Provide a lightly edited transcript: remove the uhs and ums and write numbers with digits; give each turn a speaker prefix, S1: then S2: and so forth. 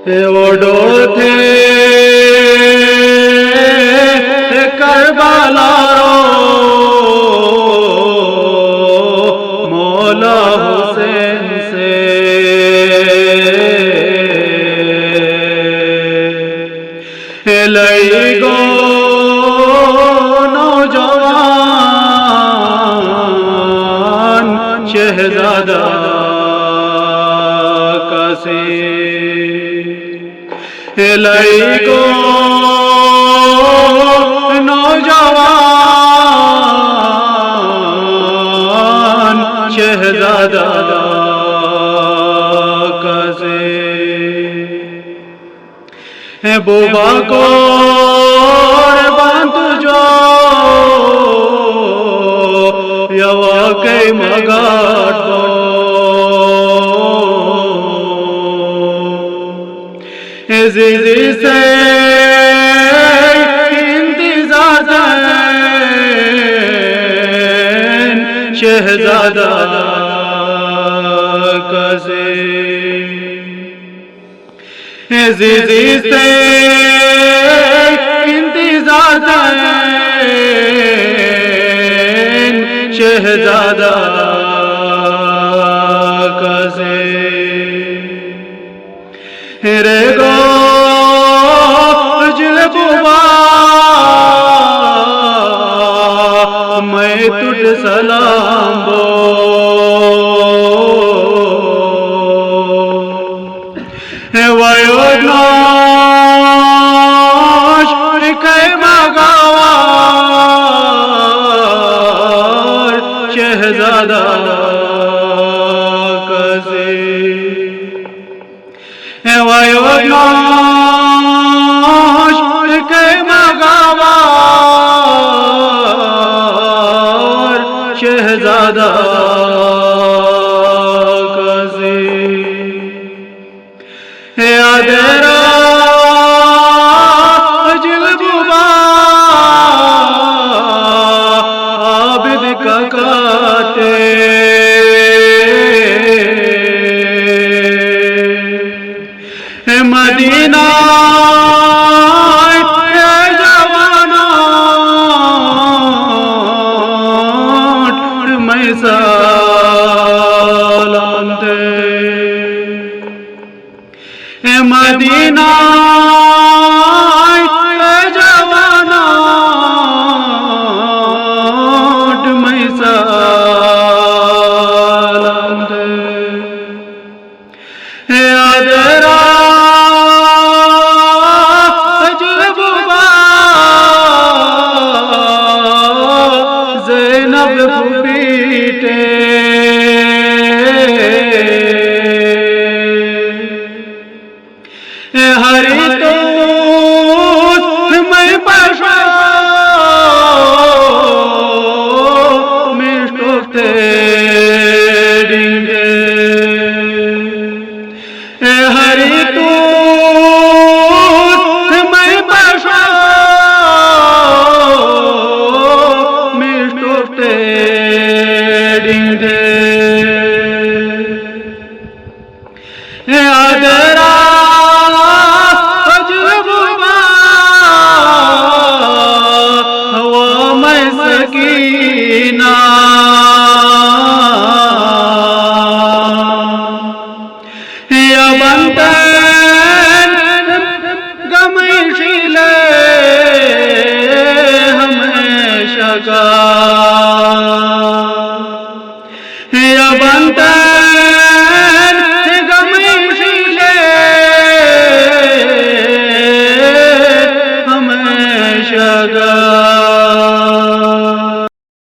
S1: ओडो थे करबला मौला हुसैन से लई गो नौजवान शहजादा कसे लई गो नौजवान शहजादा कसे बुबा को बंद जो यवा के मगाट जिजी से इंतजार शहजादा कसे जिजी से इंतजार शहजादा कसे रे गो बुबा मैं तुझ सलाम बो वयोनाश के मगावार शहजादा कसे वयोनाश के मगावार शहजादा कसे अदरा जिल बुबा आबिद का काटे मदीना जवाना मैं सलाम दे मदीना जवाना मैं सलाम दे अदरा ज़ैनब बेटे हरी तो मैं बशा मिष्टोते डिंगे हरी तो मैं बशा मिष्टोते डिंगे अदरा सकीना या बंदन गमशीले हमेशा का या बंदन